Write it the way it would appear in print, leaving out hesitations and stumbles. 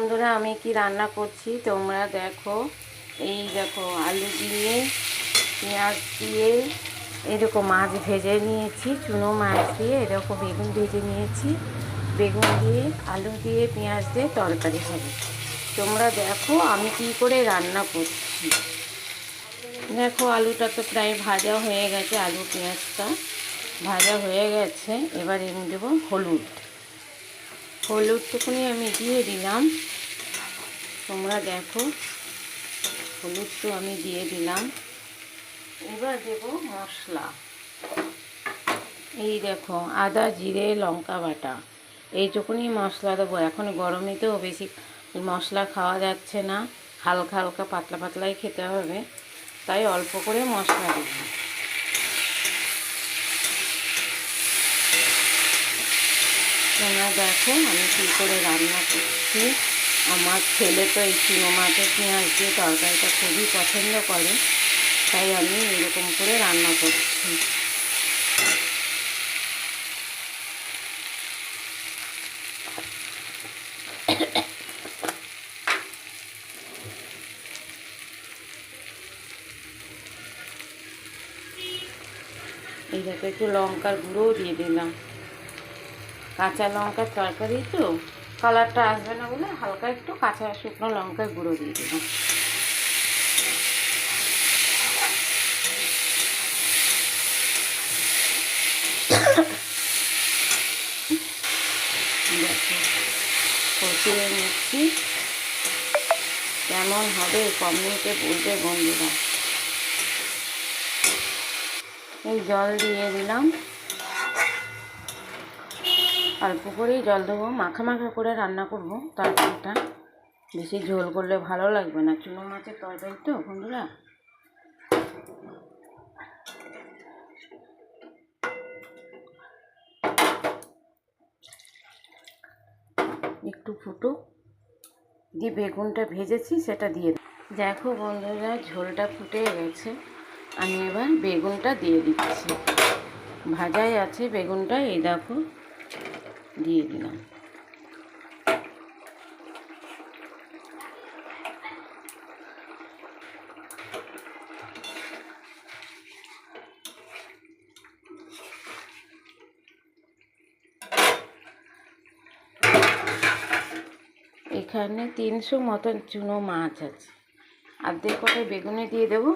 বন্ধুরা, আমি কি রান্না করছি তোমরা দেখো। এই দেখো, আলু দিয়ে পেঁয়াজ দিয়ে এরকম মাছ ভেজে নিয়েছি, চুনো মাছ দিয়ে এরকম বেগুন ভেজে নিয়েছি। বেগুন দিয়ে আলু দিয়ে পেঁয়াজ দিয়ে তরকারি হবে। তোমরা দেখো আমি কি করে রান্না করছি। দেখো, আলুটা তো প্রায় ভাজা হয়ে গেছে, আলু পেঁয়াজটা ভাজা হয়ে গেছে। এবার এনে দেবো হলুদটুকুনি আমি দিয়ে দিলাম। তোমরা দেখো, হলুদ তো আমি দিয়ে দিলাম। এবার দেব মশলা। এই দেখো, আদা জিরে লঙ্কা বাটা এইটুকুনি মশলা দেবো। এখন গরমে তো বেশি মশলা খাওয়া যাচ্ছে না, হালকা হালকা পাতলা পাতলাই খেতে হবে, তাই অল্প করে মশলা দেব। তোমরা দেখো আমি কী করে রান্না করছি। আমার ছেলে তো এই চুনো মাছের পেঁয়াজ দিয়ে তরকারিটা খুবই পছন্দ করে, তাই আমি এরকম করে রান্না করছি। এই দেখো, একটু লঙ্কার গুঁড়োও দিয়ে দিলাম। কাঁচা লঙ্কার তরকারি তো কালারটা আসবে না বলে হালকা একটু কাঁচা শুকনো লঙ্কার গুঁড়ো দিয়ে দিলাম। দেখো, কষিয়ে নিচ্ছি। কেমন হবে কমেন্টে বলবে বন্ধুরা। এই জল দিয়ে দিলাম, অল্প করেই জল দেবো। মাখা মাখা করে রান্না করবো তরকারিটা, বেশি ঝোল করলে ভালো লাগবে না। চুনো মাছের তরকারি তো বন্ধুরা। একটু ফুটো দিয়ে বেগুনটা ভেজেছি সেটা দিয়ে দেখো বন্ধুরা, ঝোলটা ফুটে গেছে। আমি এবার বেগুনটা দিয়ে দিচ্ছি। ভাজাই আছে বেগুনটা, এই দেখো দিয়ে দিলাম। এখানে 300 মতন চুনো মাছ আছে, অর্ধেক কটায় বেগুনে দিয়ে দেবো।